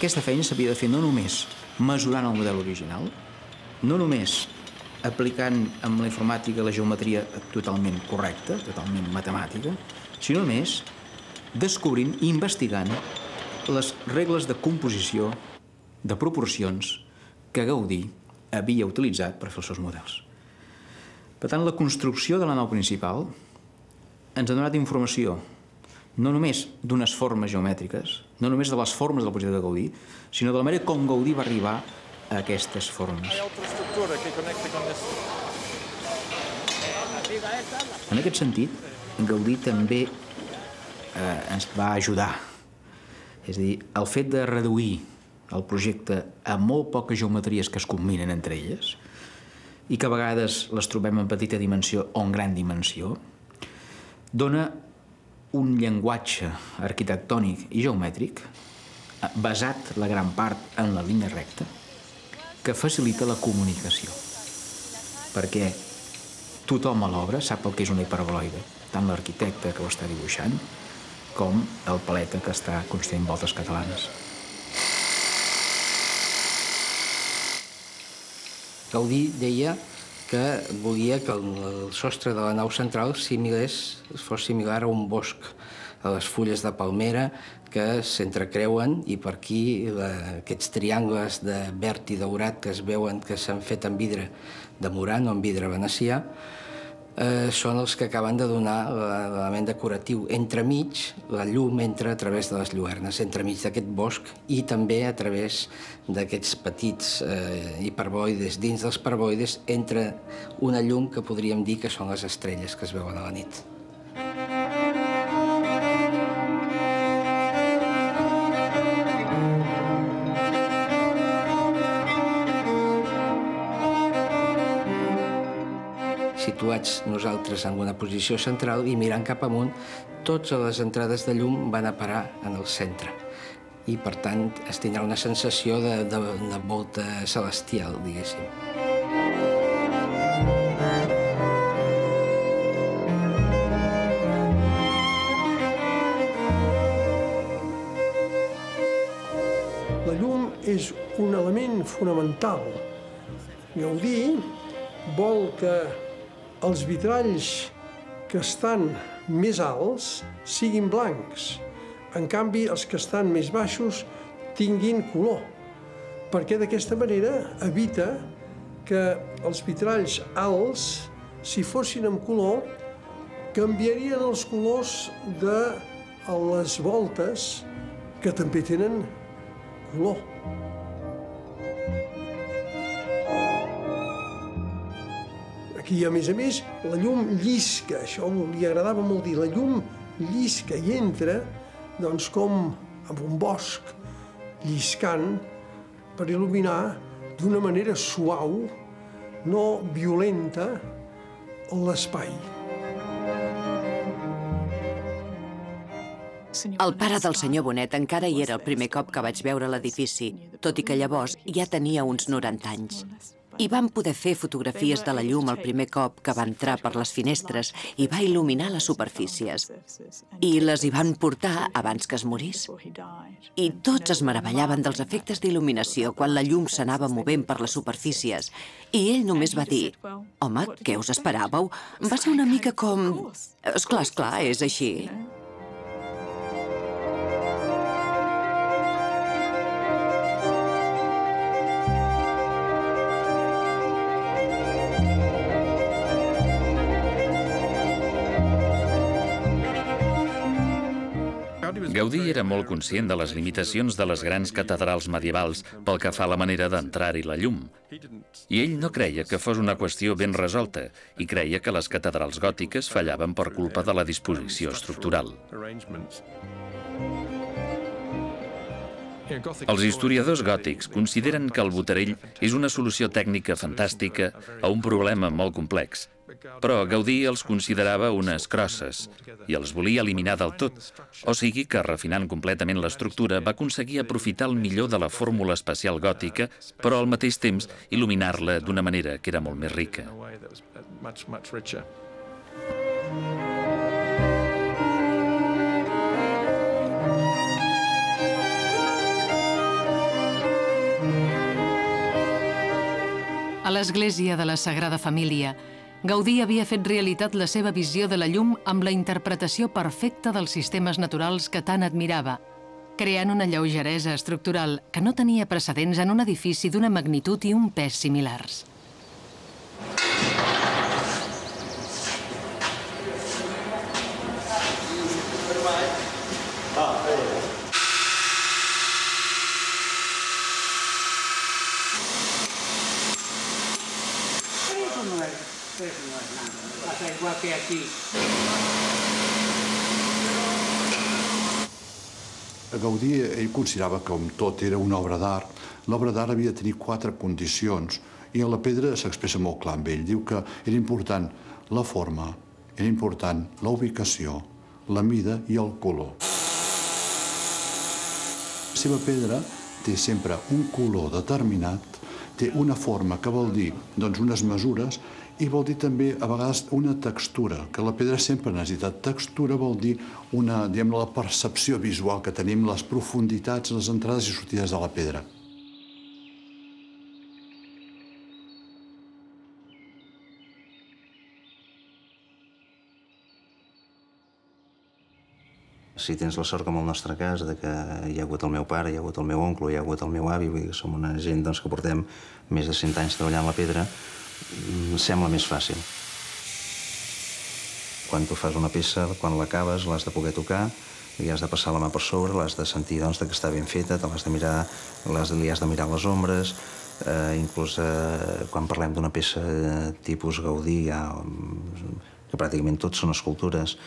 Aquesta feina s'havia de fer no només mesurant el model original, no només aplicant amb la informàtica la geometria totalment correcta, totalment matemàtica, sinó més descobrint i investigant les regles de composició, de proporcions, que Gaudí havia utilitzat per fer els seus models. Per tant, la construcció de la nau principal ens ha donat informació no només d'unes formes geomètriques, no només de les formes del projecte de Gaudí, sinó de la manera com Gaudí va arribar a aquestes formes. En aquest sentit, Gaudí també ens va ajudar. És a dir, el fet de reduir el projecte a molt poques geometries que es combinen entre elles i que a vegades les trobem en petita dimensió o en gran dimensió, dona un llenguatge arquitectònic i geomètric basat la gran part en la línia recta que facilita la comunicació, perquè tothom a l'obra sap el que és una hiperboloide, tant l'arquitecte que ho està dibuixant com el paleta que està construint voltes catalanes. Gaudí deia que volia que el sostre de la nau central fos similar a un bosc, a les fulles de palmera que s'entrecreuen i per aquí aquests triangles de verd i daurat que es veuen que s'han fet amb vidre de Murano o amb vidre venecià són els que acaben de donar l'element decoratiu. Entremig, la llum entra a través de les lluernes, entremig d'aquest bosc i també a través d'aquests petits hiperboloides. Dins dels hiperboloides entra una llum que podríem dir que són les estrelles que es veuen a la nit. Situats nosaltres en una posició central i mirant cap amunt, totes les entrades de llum van a parar en el centre. I, per tant, es tindrà una sensació de volta celestial, diguéssim. La llum és un element fonamental. Gaudí vol que els vitralls que estan més alts siguin blancs. En canvi, els que estan més baixos tinguin color, perquè d'aquesta manera evita que els vitralls alts, si fossin amb color, canviarien els colors de les voltes, que també tenen color. Aquí, a més, la llum llisca, això li agradava molt dir, la llum llisca i entra, doncs, com en un bosc, lliscant per il·luminar d'una manera suau, no violenta, l'espai. El pare del senyor Bonet encara hi era el primer cop que vaig veure l'edifici, tot i que llavors ja tenia uns 90 anys. I vam poder fer fotografies de la llum el primer cop que va entrar per les finestres i va il·luminar les superfícies. I les hi van portar abans que es morís. I tots es meravellaven dels efectes d'il·luminació quan la llum s'anava movent per les superfícies. I ell només va dir, home, què us esperàveu? Va ser una mica com... Esclar, és així. Gaudí era molt conscient de les limitacions de les grans catedrals medievals pel que fa a la manera d'entrar-hi la llum. I ell no creia que fos una qüestió ben resolta i creia que les catedrals gòtiques fallaven per culpa de la disposició estructural. Els historiadors gòtics consideren que el botarell és una solució tècnica fantàstica a un problema molt complex, però Gaudí els considerava unes crosses i els volia eliminar del tot, o sigui que, refinant completament l'estructura, va aconseguir aprofitar el millor de la fórmula espacial gòtica, però al mateix temps il·luminar-la d'una manera que era molt més rica. l'església de la Sagrada Família, Gaudí havia fet realitat la seva visió de la llum amb la interpretació perfecta dels sistemes naturals que tant admirava, creant una lleugeresa estructural que no tenia precedents en un edifici d'una magnitud i un pes similars. Gaudí ell considerava que com tot era una obra d'art, l'obra d'art havia de tenir 4 condicions i en la pedra s'expressa molt clar amb ell. Diu que era important la forma, era important la ubicació, la mida i el color. La seva pedra té sempre un color determinat, té una forma que vol dir unes mesures i vol dir també a vegades una textura, que la pedra sempre necessita. Textura vol dir la percepció visual que tenim, les profunditats, les entrades i sortides de la pedra. Si tens la sort, com el nostre cas, que hi ha hagut el meu pare, hi ha hagut el meu oncle, hi ha hagut el meu avi, vull dir que som una gent que portem més de 100 anys treballant la pedra, sembla més fàcil. Quan tu fas una peça, quan l'acabes, l'has de poder tocar, li has de passar la mà per sobre, l'has de sentir que està ben feta, li has de mirar les ombres, inclús quan parlem d'una peça tipus Gaudí, que pràcticament tot són escultures,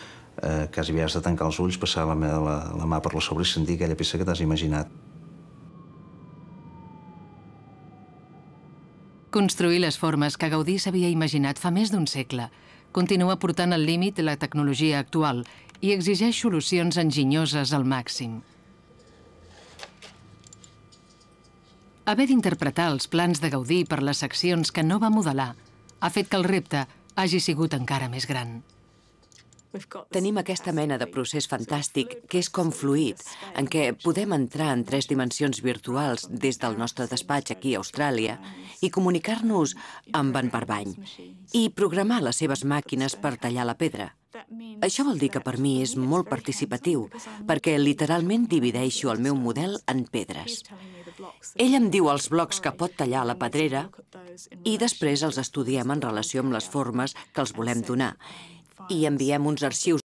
quasi bé has de tancar els ulls, passar la mà per la sobre i sentir aquella peça que t'has imaginat. Construir les formes que Gaudí s'havia imaginat fa més d'un segle continua portant al límit la tecnologia actual i exigeix solucions enginyoses al màxim. Haver d'interpretar els plans de Gaudí per les seccions que no va modelar ha fet que el repte hagi sigut encara més gran. Tenim aquesta mena de procés fantàstic que és com fluid, en què podem entrar en 3 dimensions virtuals des del nostre despatx aquí a Austràlia i comunicar-nos amb en Barbany i programar les seves màquines per tallar la pedra. Això vol dir que per mi és molt participatiu, perquè literalment divideixo el meu model en pedres. Ell em diu els blocs que pot tallar a la pedrera i després els estudiem en relació amb les formes que els volem donar i enviem uns arxius